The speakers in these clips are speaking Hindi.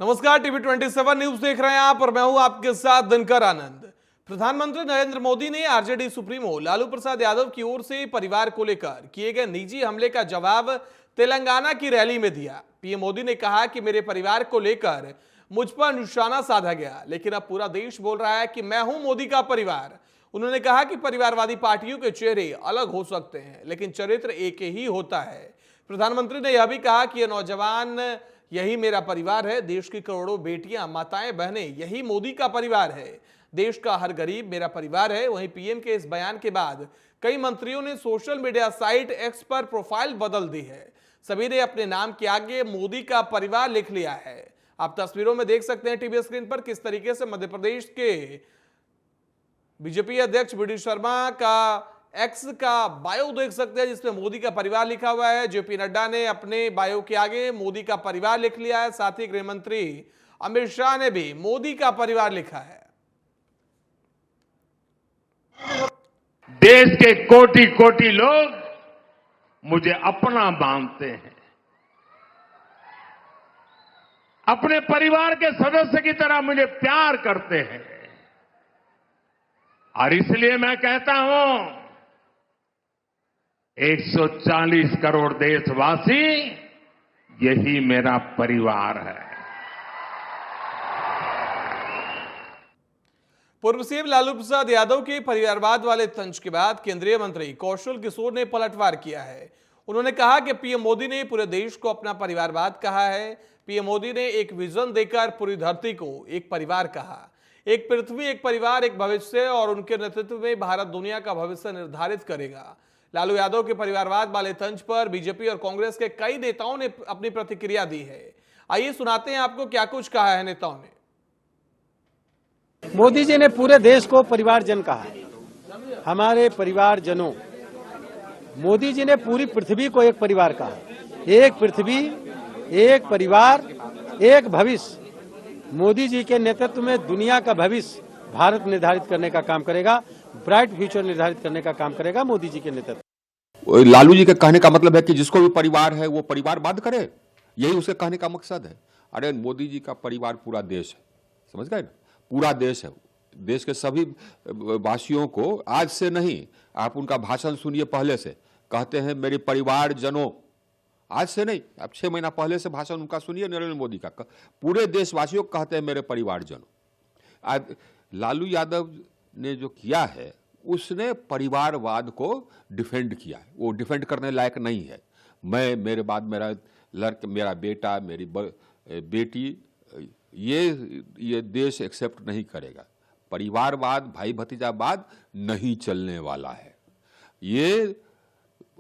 नमस्कार, टीवी 27 न्यूज देख रहे हैं आप और मैं हूं आपके साथ दिनकर आनंद। प्रधानमंत्री नरेंद्र मोदी ने आरजेडी सुप्रीमो लालू प्रसाद यादव की ओर से परिवार को लेकर किए गए निजी हमले का जवाब तेलंगाना की रैली में दिया। पीएम मोदी ने कहा कि मेरे परिवार को लेकर मुझ पर निशाना साधा गया, लेकिन अब पूरा देश बोल रहा है कि मैं हूं मोदी का परिवार। उन्होंने कहा कि परिवारवादी पार्टियों के चेहरे अलग हो सकते हैं, लेकिन चरित्र एक ही होता है। प्रधानमंत्री ने यह भी कहा कि यह नौजवान यही मेरा परिवार है, देश की करोड़ों बेटियां, माताएं, बहनें, यही मोदी का परिवार है। देश का हर गरीब मेरा परिवार है। वहीं पीएम के इस बयान के बाद कई मंत्रियों ने सोशल मीडिया साइट एक्स पर प्रोफाइल बदल दी है। सभी ने अपने नाम के आगे मोदी का परिवार लिख लिया है। आप तस्वीरों में देख सकते हैं टीवी स्क्रीन पर किस तरीके से मध्य प्रदेश के बीजेपी अध्यक्ष वी डी शर्मा का एक्स का बायो देख सकते हैं, जिसमें मोदी का परिवार लिखा हुआ है। जेपी नड्डा ने अपने बायो के आगे मोदी का परिवार लिख लिया है। साथ ही गृह मंत्री अमित शाह ने भी मोदी का परिवार लिखा है। देश के कोटि कोटि लोग मुझे अपना मानते हैं, अपने परिवार के सदस्य की तरह मुझे प्यार करते हैं, और इसलिए मैं कहता हूं 140 करोड़ देशवासी यही मेरा परिवार है। पूर्व सीएम लालू प्रसाद यादव के परिवारवाद वाले तंज के बाद केंद्रीय मंत्री कौशल किशोर ने पलटवार किया है। उन्होंने कहा कि पीएम मोदी ने पूरे देश को अपना परिवारवाद कहा है। पीएम मोदी ने एक विजन देकर पूरी धरती को एक परिवार कहा। एक पृथ्वी, एक परिवार, एक भविष्य, और उनके नेतृत्व में भारत दुनिया का भविष्य निर्धारित करेगा। लालू यादव के परिवारवाद वाले तंज पर बीजेपी और कांग्रेस के कई नेताओं ने अपनी प्रतिक्रिया दी है। आइए सुनाते हैं आपको क्या कुछ कहा है नेताओं ने। मोदी जी ने पूरे देश को परिवारजन कहा है। हमारे परिवारजनों, मोदी जी ने पूरी पृथ्वी को एक परिवार कहा। एक पृथ्वी, एक परिवार, एक भविष्य। मोदी जी के नेतृत्व में दुनिया का भविष्य भारत निर्धारित करने का काम करेगा। ब्राइट फ्यूचर निर्धारित करने का काम करेगा मोदी जी के नेतृत्व। लालू जी के कहने का मतलब है कि जिसको भी परिवार है वो परिवारवाद करे, यही उसके कहने का मकसद है। अरे मोदी जी का परिवार पूरा देश है, समझ गए ना, पूरा देश है। देश के सभी वासियों को, आज से नहीं, आप उनका भाषण सुनिए, पहले से कहते हैं मेरे परिवारजनों, आज से नहीं, आप 6 महीना पहले से भाषण उनका सुनिए नरेंद्र मोदी का, पूरे देशवासियों को कहते हैं मेरे परिवारजनों। आज लालू यादव ने जो किया है, उसने परिवारवाद को डिफेंड किया है। वो डिफेंड करने लायक नहीं है। मैं, मेरे बाद मेरा लड़का, मेरा बेटा, मेरी बेटी, ये देश एक्सेप्ट नहीं करेगा। परिवारवाद, भाई भतीजावाद नहीं चलने वाला है। ये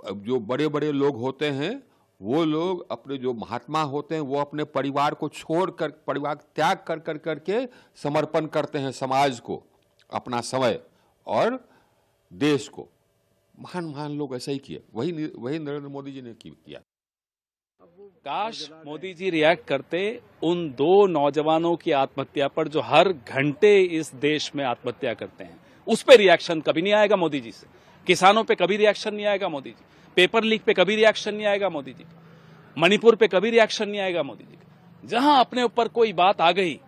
जो बड़े बड़े लोग होते हैं, वो लोग अपने जो महात्मा होते हैं, वो अपने परिवार को छोड़कर, परिवार त्याग कर कर करके समर्पण करते हैं समाज को, अपना समय और देश को। महान महान लोग ऐसा ही किए, वही नरेंद्र मोदी जी ने किया। काश मोदी जी रिएक्ट करते उन 2 नौजवानों की आत्महत्या पर जो हर घंटे इस देश में आत्महत्या करते हैं। उस पे रिएक्शन कभी नहीं आएगा मोदी जी से। किसानों पे कभी रिएक्शन नहीं आएगा मोदी जी। पेपर लीक पे कभी रिएक्शन नहीं आएगा मोदी जी। मणिपुर पे कभी रिएक्शन नहीं आएगा मोदी जी। जहां अपने ऊपर कोई बात आ गई,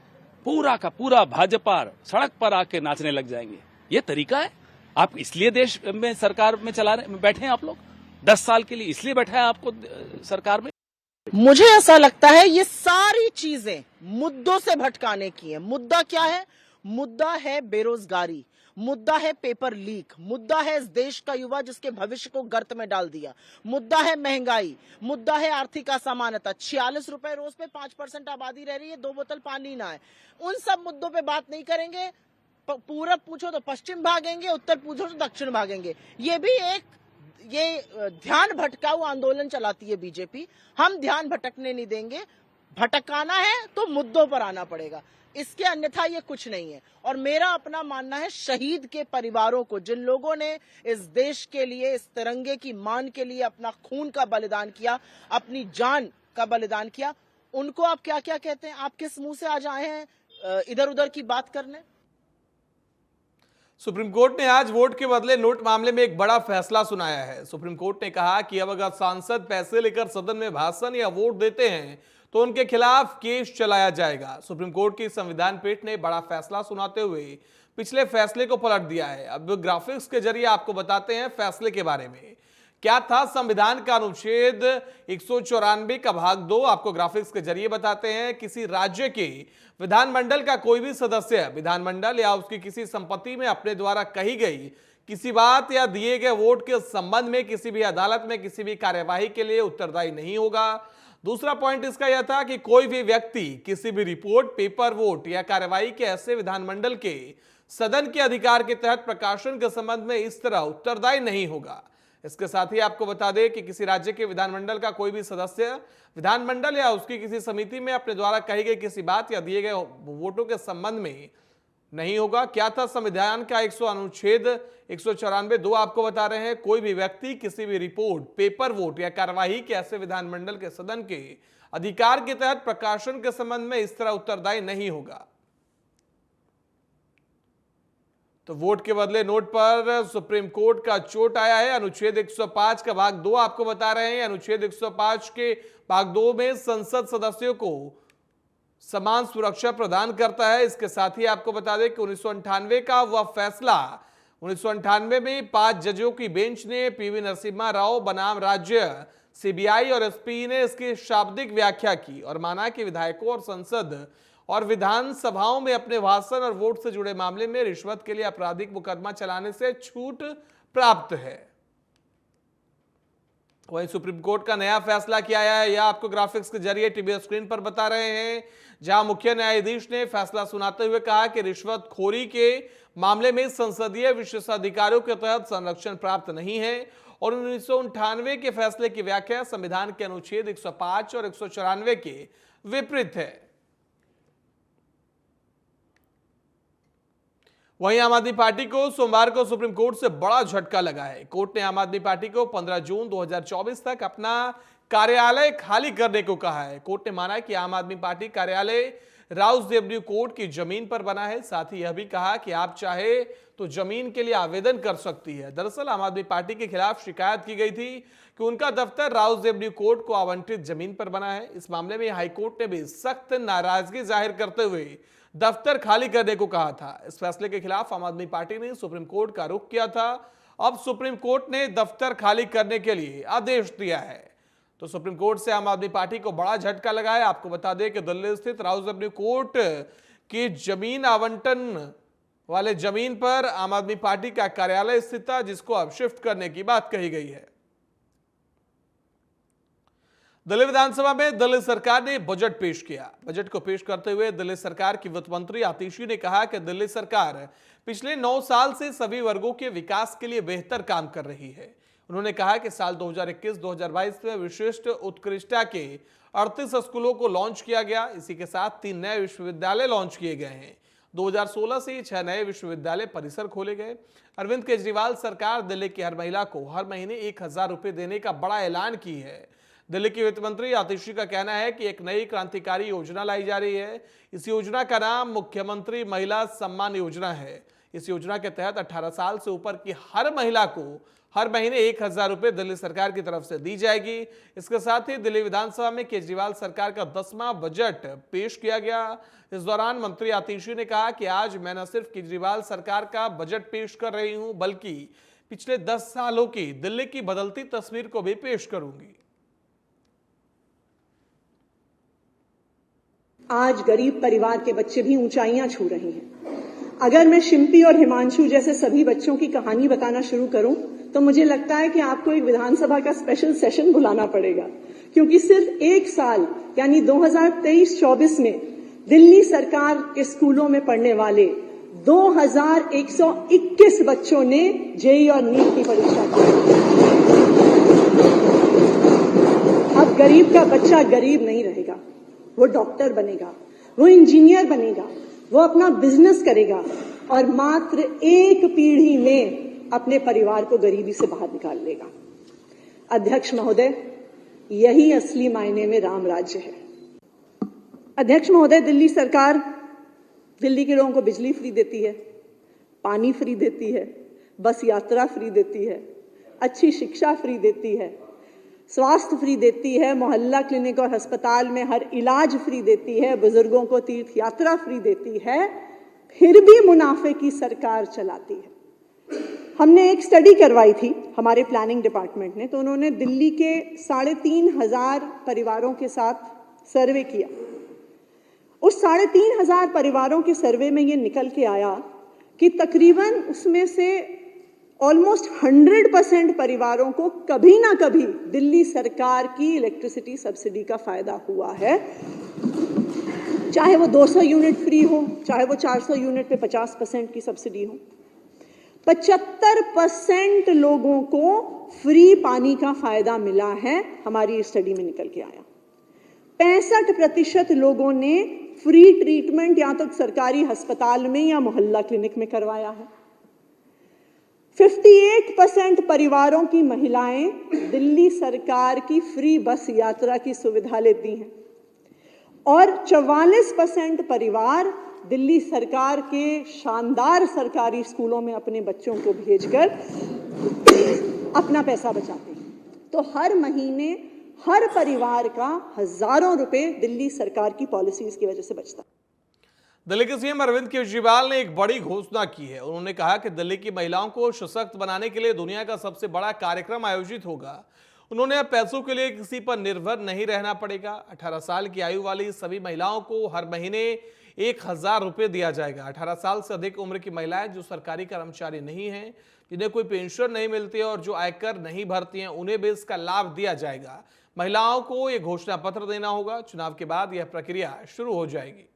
पूरा का पूरा भाजपा सड़क पर आके नाचने लग जाएंगे। ये तरीका है? आप इसलिए देश में सरकार में बैठे हैं आप लोग 10 साल के लिए, इसलिए बैठा है आपको सरकार में। मुझे ऐसा लगता है ये सारी चीजें मुद्दों से भटकाने की है। मुद्दा क्या है? मुद्दा है बेरोजगारी, मुद्दा है पेपर लीक, मुद्दा है इस देश का युवा जिसके भविष्य को गर्त में डाल दिया, मुद्दा है महंगाई, मुद्दा है आर्थिक असमानता। 46 रुपए रोज पे 5% आबादी रह रही है, 2 बोतल पानी ना है। उन सब मुद्दों पे बात नहीं करेंगे। पूरब पूछो तो पश्चिम भागेंगे, उत्तर पूछो तो दक्षिण भागेंगे। ये ध्यान भटकाऊ आंदोलन चलाती है बीजेपी। हम ध्यान भटकने नहीं देंगे। भटकाना है तो मुद्दों पर आना पड़ेगा, इसके अन्यथा ये कुछ नहीं है। और मेरा अपना मानना है, शहीद के परिवारों को, जिन लोगों ने इस देश के लिए, इस तिरंगे की मान के लिए अपना खून का बलिदान किया, अपनी जान का बलिदान किया, उनको आप क्या क्या कहते हैं? आप किस मुंह से आज आए हैं इधर उधर की बात करने? सुप्रीम कोर्ट ने आज वोट के बदले नोट मामले में एक बड़ा फैसला सुनाया है। सुप्रीम कोर्ट ने कहा कि अब अगर सांसद पैसे लेकर सदन में भाषण या वोट देते हैं तो उनके खिलाफ केस चलाया जाएगा। सुप्रीम कोर्ट की संविधान पीठ ने बड़ा फैसला सुनाते हुए पिछले फैसले को पलट दिया है। अब ग्राफिक्स के जरिए आपको बताते हैं फैसले के बारे में क्या था। संविधान का अनुच्छेद 194 का भाग 2 आपको ग्राफिक्स के जरिए बताते हैं। किसी राज्य के विधानमंडल का कोई भी सदस्य विधानमंडल या उसकी किसी संपत्ति में अपने द्वारा कही गई किसी बात या दिए गए वोट के संबंध में किसी भी अदालत में किसी भी कार्यवाही के लिए उत्तरदायी नहीं होगा। दूसरा पॉइंट इसका यह था कि कोई भी व्यक्ति किसी भी रिपोर्ट, पेपर वोट या कार्यवाही के ऐसे विधानमंडल के सदन के अधिकार के तहत प्रकाशन के संबंध में इस तरह उत्तरदायी नहीं होगा। इसके साथ ही आपको बता दें कि किसी राज्य के विधानमंडल का कोई भी सदस्य विधानमंडल या उसकी किसी समिति में अपने द्वारा कही गई किसी बात या दिए गए वोटों के संबंध में नहीं होगा। क्या था संविधान का अनुच्छेद 194(2) आपको बता रहे हैं। कोई भी व्यक्ति किसी भी रिपोर्ट, पेपर वोट या कार्यवाही के ऐसे विधानमंडल के सदन के अधिकार के तहत प्रकाशन के संबंध में इस तरह उत्तरदायी नहीं होगा। तो वोट के बदले नोट पर सुप्रीम कोर्ट का चोट आया है। अनुच्छेद 105 का भाग 2 आपको बता रहे हैं। अनुच्छेद 105 के भाग 2 में संसद सदस्यों को समान सुरक्षा प्रदान करता है। इसके साथ ही आपको बता दें कि 1998 का वह फैसला 1998 में 5 जजों की बेंच ने पीवी नरसिम्हा राव बनाम राज्य सीबीआई और एसपी ने इसकी शाब्दिक व्याख्या की और माना कि विधायकों और संसद और विधानसभाओं में अपने भाषण और वोट से जुड़े मामले में रिश्वत के लिए आपराधिक मुकदमा चलाने से छूट प्राप्त है। वहीं सुप्रीम कोर्ट का नया फैसला क्या आया है यह आपको ग्राफिक्स के जरिए टीवी स्क्रीन पर बता रहे हैं, जहां मुख्य न्यायाधीश ने फैसला सुनाते हुए कहा कि रिश्वतखोरी के मामले में संसदीय विशेषाधिकारों के तहत संरक्षण प्राप्त नहीं है और 1998 के फैसले की व्याख्या संविधान के अनुच्छेद 105 और 194 के विपरीत है। वहीं आम आदमी पार्टी को सोमवार को सुप्रीम कोर्ट से बड़ा झटका लगा है। कोर्ट ने आम आदमी पार्टी को 15 जून 2024 तक अपना कार्यालय खाली करने को कहा है। कोर्ट ने माना कि आम आदमी पार्टी कार्यालय राउस एवेन्यू कोर्ट की जमीन पर बना है। साथ ही यह भी कहा कि आप चाहे तो जमीन के लिए आवेदन कर सकती है। दरअसल आम आदमी पार्टी के खिलाफ शिकायत की गई थी कि उनका दफ्तर राउस एवेन्यू कोर्ट को आवंटित जमीन पर बना है। इस मामले में हाईकोर्ट ने भी सख्त नाराजगी जाहिर करते हुए दफ्तर खाली करने को कहा था। इस फैसले के खिलाफ आम आदमी पार्टी ने सुप्रीम कोर्ट का रुख किया था। अब सुप्रीम कोर्ट ने दफ्तर खाली करने के लिए आदेश दिया है। तो सुप्रीम कोर्ट से आम आदमी पार्टी को बड़ा झटका लगा है। आपको बता दें कि दिल्ली स्थित राउस एवेन्यू कोर्ट की जमीन आवंटन वाले जमीन पर आम आदमी पार्टी का कार्यालय स्थित था, जिसको अब शिफ्ट करने की बात कही गई है। दिल्ली विधानसभा में दिल्ली सरकार ने बजट पेश किया। बजट को पेश करते हुए दिल्ली सरकार की वित्त मंत्री आतिशी ने कहा कि दिल्ली सरकार पिछले 9 साल से सभी वर्गों के विकास के लिए बेहतर काम कर रही है। उन्होंने कहा कि साल 2021-2022 में विशिष्ट उत्कृष्टता के 38 स्कूलों को लॉन्च किया गया। इसी के साथ 3 नए विश्वविद्यालय लॉन्च किए गए हैं। 2016 से 6 नए विश्वविद्यालय परिसर खोले गए। अरविंद केजरीवाल सरकार दिल्ली की हर महिला को हर महीने 1000 रुपए देने का बड़ा ऐलान की है। दिल्ली की वित्त मंत्री आतिशी का कहना है कि एक नई क्रांतिकारी योजना लाई जा रही है। इस योजना का नाम मुख्यमंत्री महिला सम्मान योजना है। इस योजना के तहत 18 साल से ऊपर की हर महिला को हर महीने 1000 रुपए दिल्ली सरकार की तरफ से दी जाएगी। इसके साथ ही दिल्ली विधानसभा में केजरीवाल सरकार का 10वां बजट पेश किया गया। इस दौरान मंत्री आतिशी ने कहा कि आज मैं न सिर्फ केजरीवाल सरकार का बजट पेश कर रही हूं, बल्कि पिछले 10 सालों की दिल्ली की बदलती तस्वीर को भी पेश करूंगी। आज गरीब परिवार के बच्चे भी ऊंचाइयां छू रहे हैं। अगर मैं शिम्पी और हिमांशु जैसे सभी बच्चों की कहानी बताना शुरू करूं तो मुझे लगता है कि आपको एक विधानसभा का स्पेशल सेशन बुलाना पड़ेगा, क्योंकि सिर्फ 1 साल यानी 2023-24 में दिल्ली सरकार के स्कूलों में पढ़ने वाले 2121 बच्चों ने जेईई और नीट की परीक्षा की। अब गरीब का बच्चा गरीब नहीं रहेगा, वो डॉक्टर बनेगा, वो इंजीनियर बनेगा, वो अपना बिजनेस करेगा और मात्र 1 पीढ़ी में अपने परिवार को गरीबी से बाहर निकाल लेगा। अध्यक्ष महोदय, यही असली मायने में राम राज्य है। अध्यक्ष महोदय, दिल्ली सरकार दिल्ली के लोगों को बिजली फ्री देती है, पानी फ्री देती है, बस यात्रा फ्री देती है, अच्छी शिक्षा फ्री देती है, स्वास्थ्य फ्री देती है, मोहल्ला क्लिनिक और अस्पताल में हर इलाज फ्री देती है, बुजुर्गों को तीर्थ यात्रा फ्री देती है, फिर भी मुनाफे की सरकार चलाती है। हमने एक स्टडी करवाई थी हमारे प्लानिंग डिपार्टमेंट ने, तो उन्होंने दिल्ली के 3,500 परिवारों के साथ सर्वे किया। उस 3,500 परिवारों के सर्वे में ये निकल के आया कि तकरीबन उसमें से ऑलमोस्ट 100% परिवारों को कभी ना कभी दिल्ली सरकार की इलेक्ट्रिसिटी सब्सिडी का फायदा हुआ है, चाहे वो 200 यूनिट फ्री हो, चाहे वो 400 यूनिट पे 50% की सब्सिडी हो। 75% लोगों को फ्री पानी का फायदा मिला है, हमारी स्टडी में निकल के आया। 65% लोगों ने फ्री ट्रीटमेंट या तो सरकारी अस्पताल में या मोहल्ला क्लिनिक में करवाया है। 58% परिवारों की महिलाएं दिल्ली सरकार की फ्री बस यात्रा की सुविधा लेती हैं और 44% परिवार दिल्ली सरकार के शानदार सरकारी स्कूलों में अपने बच्चों को भेजकर अपना पैसा बचाते हैं। तो हर महीने हर परिवार का हजारों रुपए दिल्ली सरकार की पॉलिसीज की वजह से बचता है। दिल्ली के सीएम अरविंद केजरीवाल ने एक बड़ी घोषणा की है। उन्होंने कहा कि दिल्ली की महिलाओं को सशक्त बनाने के लिए दुनिया का सबसे बड़ा कार्यक्रम आयोजित होगा। उन्होंने अब पैसों के लिए किसी पर निर्भर नहीं रहना पड़ेगा। 18 साल की आयु वाली सभी महिलाओं को हर महीने 1,000 रुपये दिया जाएगा। 18 साल से अधिक उम्र की महिलाएं जो सरकारी कर्मचारी नहीं हैं, जिन्हें कोई पेंशन नहीं मिलती है और जो आयकर नहीं भरती हैं, उन्हें भी इसका लाभ दिया जाएगा। महिलाओं को यह घोषणा पत्र देना होगा। चुनाव के बाद यह प्रक्रिया शुरू हो जाएगी।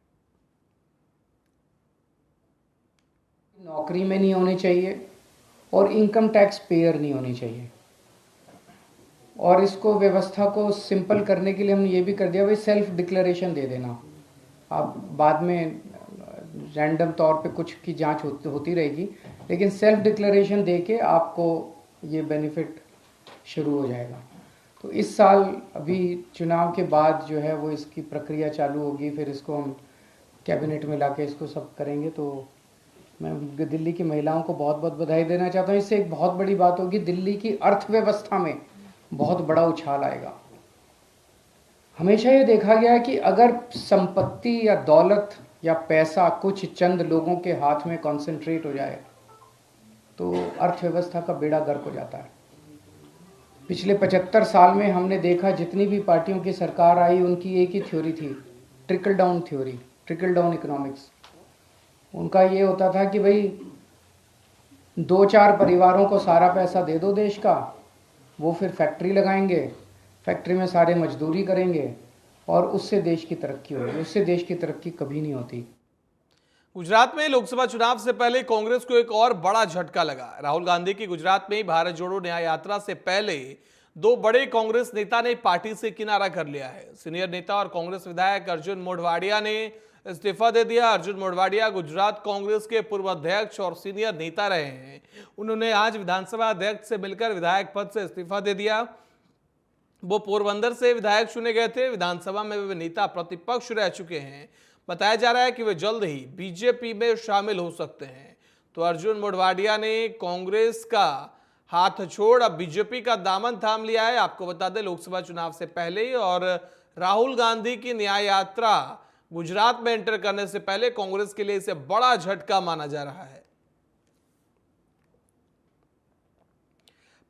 नौकरी में नहीं होनी चाहिए और इनकम टैक्स पेयर नहीं होनी चाहिए। और इसको व्यवस्था को सिंपल करने के लिए हमने ये भी कर दिया, भाई सेल्फ डिक्लेरेशन दे देना। अब बाद में रैंडम तौर पे कुछ की जांच होती रहेगी, लेकिन सेल्फ डिक्लेरेशन दे के आपको ये बेनिफिट शुरू हो जाएगा। तो इस साल अभी चुनाव के बाद जो है वो इसकी प्रक्रिया चालू होगी, फिर इसको हम कैबिनेट में लाके इसको सब करेंगे। तो मैं दिल्ली की महिलाओं को बहुत बहुत बधाई देना चाहता हूँ। इससे एक बहुत बड़ी बात होगी, दिल्ली की अर्थव्यवस्था में बहुत बड़ा उछाल आएगा। हमेशा ये देखा गया है कि अगर संपत्ति या दौलत या पैसा कुछ चंद लोगों के हाथ में कॉन्सेंट्रेट हो जाए तो अर्थव्यवस्था का बेड़ा गर्क हो जाता है। पिछले 75 साल में हमने देखा जितनी भी पार्टियों की सरकार आई उनकी एक ही थ्योरी थी, trickle down theory, trickle down economics. उनका ये होता था कि भाई 2-4 परिवारों को सारा पैसा दे दो देश का, वो फिर फैक्ट्री लगाएंगे, फैक्ट्री में सारे मजदूरी करेंगे और उससे देश की तरक्की होगी। उससे देश की तरक्की कभी नहीं होती। गुजरात में लोकसभा चुनाव से पहले कांग्रेस को एक और बड़ा झटका लगा। राहुल गांधी की गुजरात में भारत जोड़ो न्याय यात्रा से पहले 2 बड़े कांग्रेस नेता ने पार्टी से किनारा कर लिया है। सीनियर नेता और कांग्रेस विधायक अर्जुन मोढवाडिया ने इस्तीफा दे दिया। अर्जुन मोढवाडिया गुजरात कांग्रेस के पूर्व अध्यक्ष और सीनियर नेता रहे हैं। उन्होंने आज विधानसभा अध्यक्ष से मिलकर विधायक पद से इस्तीफा दे दिया। वो पोरबंदर से विधायक चुने गए थे। विधानसभा में वे नेता प्रतिपक्ष रह चुके हैं। बताया जा रहा है कि वे जल्द ही बीजेपी में शामिल हो सकते हैं। तो अर्जुन मोढवाडिया ने कांग्रेस का हाथ छोड़ अब बीजेपी का दामन थाम लिया है। आपको बता दें, लोकसभा चुनाव से पहले और राहुल गांधी की न्याय यात्रा गुजरात में एंटर करने से पहले कांग्रेस के लिए इसे बड़ा झटका माना जा रहा है।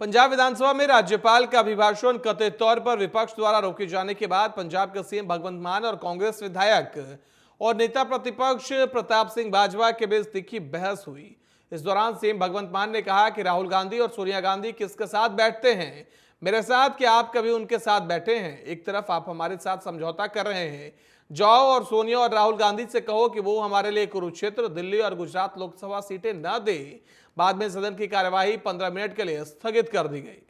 पंजाब विधानसभा में राज्यपाल का अभिभाषण कथित तौर पर विपक्ष द्वारा रोके जाने के बाद पंजाब के सीएम भगवंत मान और कांग्रेस विधायक और नेता प्रतिपक्ष प्रताप सिंह बाजवा के बीच तीखी बहस हुई। इस दौरान सीएम भगवंत मान ने कहा कि राहुल गांधी और सोनिया गांधी किसके साथ बैठते हैं, मेरे साथ, कि आप कभी उनके साथ बैठे हैं? एक तरफ आप हमारे साथ समझौता कर रहे हैं, जाओ और सोनिया और राहुल गांधी से कहो कि वो हमारे लिए कुरुक्षेत्र, दिल्ली और गुजरात लोकसभा सीटें न दे। बाद में सदन की कार्यवाही 15 मिनट के लिए स्थगित कर दी गई।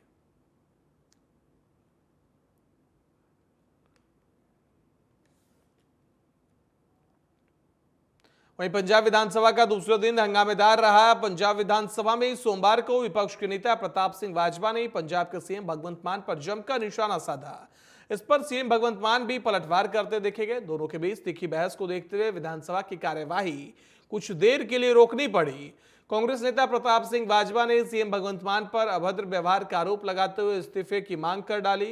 वहीं पंजाब विधानसभा का दूसरा दिन हंगामेदार रहा। पंजाब विधानसभा में सोमवार को विपक्ष के नेता प्रताप सिंह बाजवा ने पंजाब के सीएम भगवंत मान पर जमकर निशाना साधा। इस पर सीएम भगवंत मान भी पलटवार करते देखे गए। दोनों के बीच तीखी बहस को देखते हुए विधानसभा की कार्यवाही कुछ देर के लिए रोकनी पड़ी। कांग्रेस नेता प्रताप सिंह बाजवा ने सीएम भगवंत मान पर अभद्र व्यवहार का आरोप लगाते हुए इस्तीफे की मांग कर डाली।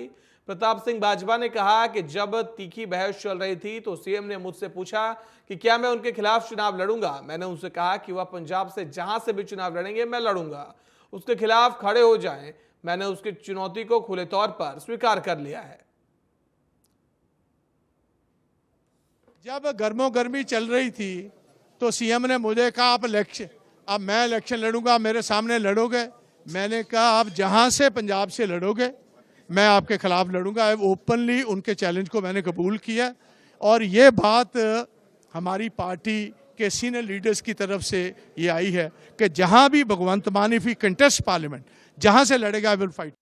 प्रताप सिंह बाजवा ने कहा कि जब तीखी बहस चल रही थी तो सीएम ने मुझसे पूछा कि क्या मैं उनके खिलाफ चुनाव लड़ूंगा। मैंने उनसे कहा कि वह पंजाब से जहां से भी चुनाव लड़ेंगे मैं लड़ूंगा, उसके खिलाफ खड़े हो जाएं। मैंने उसकी चुनौती को खुले तौर पर स्वीकार कर लिया है। जब गर्मो गर्मी चल रही थी तो सीएम ने मुझे कहा अब मैं इलेक्शन लड़ूंगा, मेरे सामने लड़ोगे। मैंने कहा आप जहां से पंजाब से लड़ोगे मैं आपके खिलाफ लड़ूंगा। ओपनली उनके चैलेंज को मैंने कबूल किया और ये बात हमारी पार्टी के सीनियर लीडर्स की तरफ से ये आई है कि जहां भी भगवंत मान इफ ही कंटेस्ट पार्लियामेंट जहां से लड़ेगा आई विल फाइट।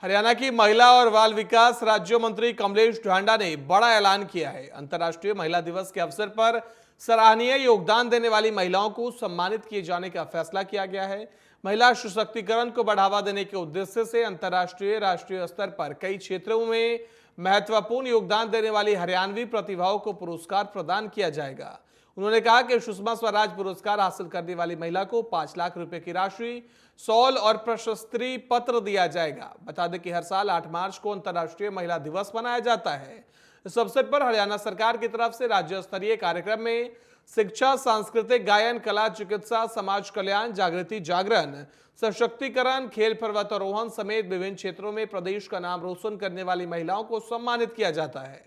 हरियाणा की महिला और बाल विकास राज्य मंत्री कमलेश ढांडा ने बड़ा ऐलान किया है। अंतर्राष्ट्रीय महिला दिवस के अवसर पर सराहनीय योगदान देने वाली महिलाओं को सम्मानित किए जाने का फैसला किया गया है। महिला सशक्तिकरण को बढ़ावा देने के उद्देश्य से अंतर्राष्ट्रीय राष्ट्रीय स्तर पर कई क्षेत्रों में महत्वपूर्ण योगदान देने वाली हरियाणवी प्रतिभाओं को पुरस्कार प्रदान किया जाएगा। उन्होंने कहा कि सुषमा स्वराज पुरस्कार हासिल करने वाली महिला को 5 लाख रुपए की राशि, शॉल और प्रशस्ति पत्र दिया जाएगा। बता दें कि हर साल 8 मार्च को अंतर्राष्ट्रीय महिला दिवस मनाया जाता है। इस अवसर पर हरियाणा सरकार की तरफ से राज्य स्तरीय कार्यक्रम में शिक्षा, सांस्कृतिक, गायन, कला, चिकित्सा, समाज कल्याण, जागृति, जागरण, सशक्तिकरण, खेल, पर्वतारोहण समेत विभिन्न क्षेत्रों में प्रदेश का नाम रोशन करने वाली महिलाओं को सम्मानित किया जाता है।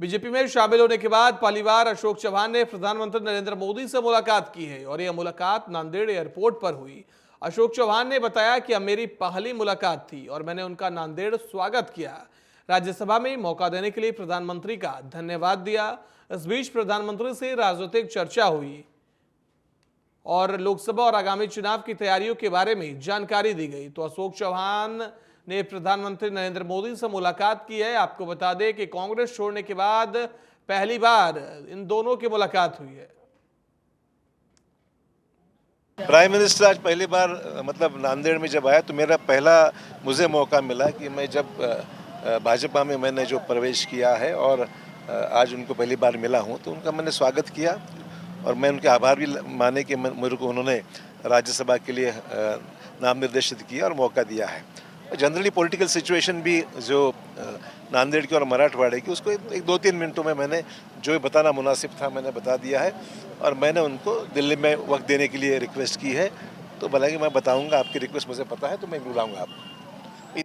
बीजेपी में शामिल होने के बाद पहली बार अशोक चौहान ने प्रधानमंत्री नरेंद्र मोदी से मुलाकात की है और यह मुलाकात नांदेड़ एयरपोर्ट पर हुई। अशोक चौहान ने बताया कि अब मेरी पहली मुलाकात थी और मैंने उनका नांदेड़ स्वागत किया। राज्यसभा में मौका देने के लिए प्रधानमंत्री का धन्यवाद दिया। इस बीच प्रधानमंत्री से राजनीतिक चर्चा हुई और लोकसभा और आगामी चुनाव की तैयारियों के बारे में जानकारी दी गई। तो अशोक चौहान ने प्रधानमंत्री नरेंद्र मोदी से मुलाकात की है। आपको बता दें कि कांग्रेस छोड़ने के बाद पहली बार इन दोनों की मुलाकात हुई है। प्राइम मिनिस्टर आज पहली बार मतलब नांदेड़ में जब आया तो मेरा पहला मुझे मौका मिला कि मैं जब भाजपा में मैंने जो प्रवेश किया है और आज उनको पहली बार मिला हूं तो उनका मैंने स्वागत किया और मैं उनके आभार भी माने कि मेरे को उन्होंने राज्यसभा के लिए नाम निर्देशित किया और मौका दिया है। जनरली पॉलिटिकल सिचुएशन भी जो नांदेड़ की और मराठवाड़े की उसको 1-2-3 मिनटों में मैंने जो बताना मुनासिब था मैंने बता दिया है और मैंने उनको दिल्ली में वक्त देने के लिए रिक्वेस्ट की है। तो भला कि मैं बताऊंगा, आपकी रिक्वेस्ट मुझे पता है तो मैं बुलाऊंगा आपको।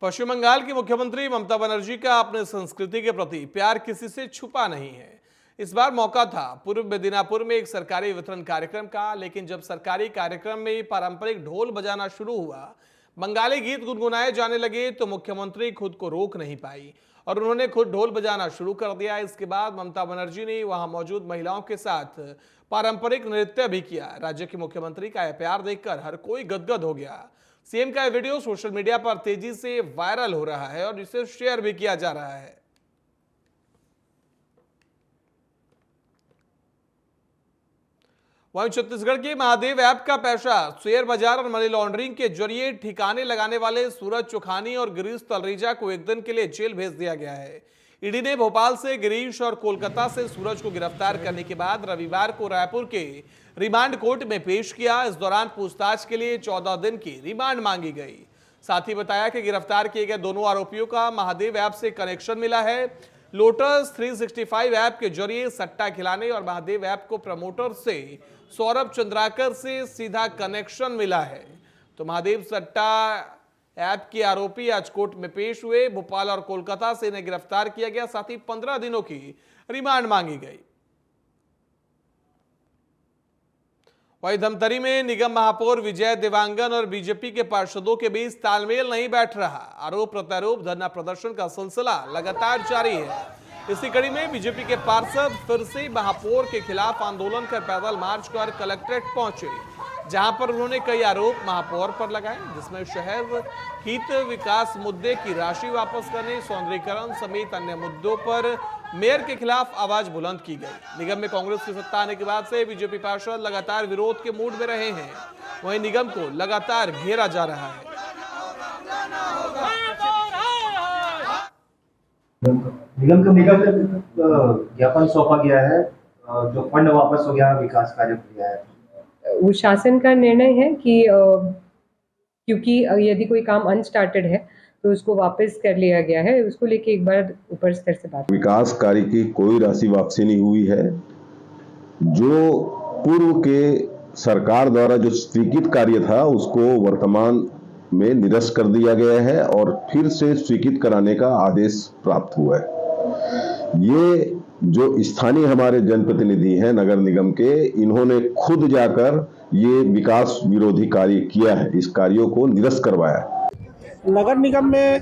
पश्चिम बंगाल की मुख्यमंत्री ममता बनर्जी का अपने संस्कृति के प्रति प्यार किसी से छुपा नहीं है। इस बार मौका था पूर्व मेदिनीपुर में एक सरकारी वितरण कार्यक्रम का, लेकिन जब सरकारी कार्यक्रम में पारंपरिक ढोल बजाना शुरू हुआ, बंगाली गीत गुनगुनाए जाने लगे तो मुख्यमंत्री खुद को रोक नहीं पाई और उन्होंने खुद ढोल बजाना शुरू कर दिया। इसके बाद ममता बनर्जी ने वहां मौजूद महिलाओं के साथ पारंपरिक नृत्य भी किया। राज्य के मुख्यमंत्री का यह प्यार देखकर हर कोई गदगद हो गया। सीएम का यह वीडियो सोशल मीडिया पर तेजी से वायरल हो रहा है और इसे शेयर भी किया जा रहा है। वहीं छत्तीसगढ़ के महादेव ऐप का पैसा शेयर बाजार और मनी लॉन्ड्रिंग के जरिए ठिकाने लगाने वाले सूरज चोखानी और गिरीश तलरेजा को एक दिन के लिए जेल भेज दिया गया है। ईडी ने भोपाल से गिरीश और कोलकाता से सूरज को गिरफ्तार करने के बाद रविवार को रायपुर के रिमांड कोर्ट में पेश किया। इस दौरान पूछताछ के लिए 14 दिन की रिमांड मांगी गई। साथ ही बताया कि गिरफ्तार किए गए दोनों आरोपियों का महादेव ऐप से कनेक्शन मिला है। लोटस 365 ऐप के जरिए सट्टा खिलाने और महादेव ऐप को प्रमोटर से सौरभ चंद्राकर से सीधा कनेक्शन मिला है। तो महादेव सट्टा ऐप के आरोपी आज कोर्ट में पेश हुए। भोपाल और कोलकाता से इन्हें गिरफ्तार किया गया। साथ ही 15 दिनों की रिमांड मांगी गई। वहीं धमतरी में निगम महापौर विजय देवांगन और बीजेपी के पार्षदों के बीच तालमेल नहीं बैठ रहा। आरोप प्रत्यारोप धरना प्रदर्शन का सिलसिला लगातार जारी है। इसी कड़ी में बीजेपी के पार्षद फिर से महापौर के खिलाफ आंदोलन कर पैदल मार्च कर कलेक्ट्रेट पहुंचे, जहां पर उन्होंने कई आरोप महापौर पर लगाए, जिसमें शहर हित विकास मुद्दे की राशि वापस करने, सौंदर्यीकरण समेत अन्य मुद्दों पर मेयर के खिलाफ आवाज बुलंद की गई। निगम में कांग्रेस की सत्ता आने के बाद से बीजेपी पार्षद लगातार विरोध के मूड में रहे हैं। वहीं निगम को लगातार घेरा जा रहा है। निगम को ज्ञापन सौंपा गया है, जो फंड वापस हो गया, विकास कार्य हो गया है। वो शासन का निर्णय है कि क्योंकि यदि कोई काम अनस्टार्टेड है तो उसको वापस कर लिया गया है, उसको लेके एक बार ऊपर स्तर से बात। विकास कार्य की कोई राशि वापसी नहीं हुई है। जो पूर्व के सरकार द्वारा जो स्वीकृत कार्य था उसको वर्तमान में निरस्त कर दिया गया है और फिर से स्वीकृत कराने का आदेश प्राप्त हुआ है। ये जो स्थानीय हमारे जनप्रतिनिधि हैं नगर निगम के, इन्होंने खुद जाकर ये विकास विरोधी कार्य किया है, इस कार्यों को निरस्त करवाया है। नगर निगम में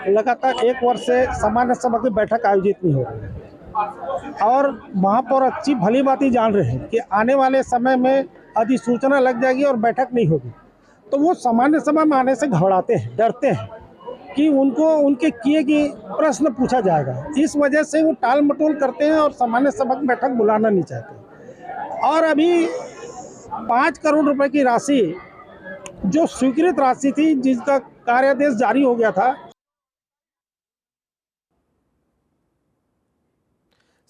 लगातार 1 वर्ष से सामान्य सभा की बैठक आयोजित नहीं हो रही और महापौर अच्छी भली बात ही जान रहे हैं कि आने वाले समय में अधिसूचना लग जाएगी और बैठक नहीं होगी, तो वो सामान्य सभा में आने से घबराते हैं, डरते हैं कि उनको उनके किए गए प्रश्न पूछा जाएगा। इस वजह से वो टाल मटोल करते हैं और सामान्य सभा की बैठक बुलाना नहीं चाहते। और अभी 5 करोड़ रुपए की राशि जो स्वीकृत राशि थी, जिसका कार्यादेश जारी हो गया था।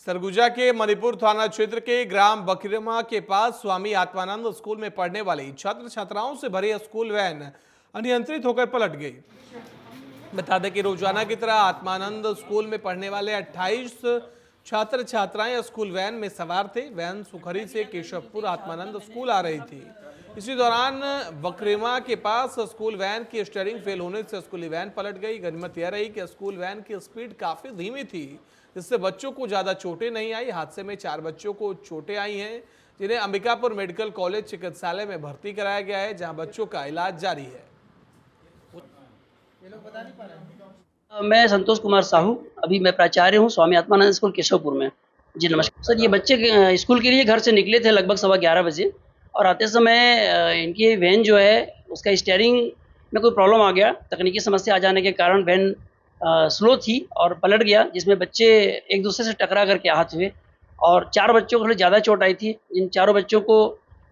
सरगुजा के मणिपुर थाना क्षेत्र के ग्राम बकरीमा के पास स्वामी आत्मानंद स्कूल में पढ़ने वाली छात्र छात्राओं से भरी स्कूल वैन अनियंत्रित होकर पलट गई। बता दें कि रोजाना की तरह आत्मानंद स्कूल में पढ़ने वाले 28 छात्र छात्राएं स्कूल वैन में सवार थे। वैन सुखरी से केशवपुर आत्मानंद स्कूल आ रही थी। इसी दौरान बकरीमा के पास स्कूल वैन की स्टीयरिंग फेल होने से स्कूली वैन पलट गई। गनीमत यह रही कि स्कूल वैन की स्पीड काफी धीमी थी, जिससे बच्चों को ज्यादा चोटें नहीं आई। हादसे में 4 बच्चों को चोटें आई हैं, जिन्हें अंबिकापुर मेडिकल कॉलेज चिकित्सालय में भर्ती कराया गया है, जहां बच्चों का इलाज जारी है। मैं संतोष कुमार साहू, अभी मैं प्राचार्य हूँ स्वामी आत्मानंद स्कूल केशवपुर में। जी नमस्कार सर। ये बच्चे स्कूल के लिए घर से निकले थे लगभग 11:15 बजे और आते समय इनकी वैन जो है उसका स्टीयरिंग में कोई प्रॉब्लम आ गया। तकनीकी समस्या आ जाने के कारण वैन स्लो थी और पलट गया, जिसमें बच्चे एक दूसरे से टकरा करके आहत हुए और 4 बच्चों को थोड़ी ज़्यादा चोट आई थी। इन चारों बच्चों को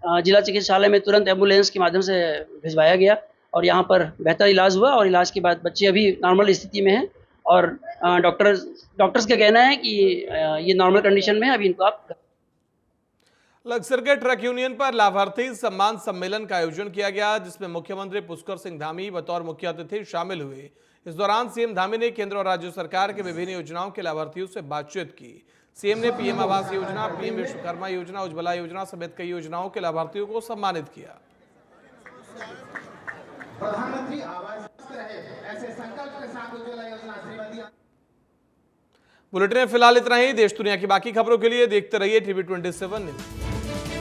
जिला चिकित्सालय में तुरंत एम्बुलेंस के माध्यम से भिजवाया गया और यहाँ पर बेहतर इलाज हुआ और इलाज के बाद बच्चे अभी नॉर्मल स्थिति में हैं और डॉक्टर्स का कहना है कि ये नॉर्मल कंडीशन में है। अभी इनको आप लक्सर के ट्रक यूनियन पर लाभार्थी सम्मान सम्मेलन का आयोजन किया गया, जिसमें मुख्यमंत्री पुष्कर सिंह धामी बतौर मुख्य अतिथि शामिल हुए। इस दौरान सीएम धामी ने केंद्र और राज्य सरकार के विभिन्न योजनाओं के लाभार्थियों से बातचीत की। सीएम ने पीएम आवास योजना, पीएम विश्वकर्मा योजना, उज्ज्वला योजना समेत कई योजनाओं के लाभार्थियों को सम्मानित किया। प्रधानमंत्री आवास रहे ऐसे संकल्प के साथ उज्ज्वला योजना श्रीमती। बुलेटिन में फिलहाल इतना ही। देश दुनिया की बाकी खबरों के लिए देखते रहिए TV27 न्यूज।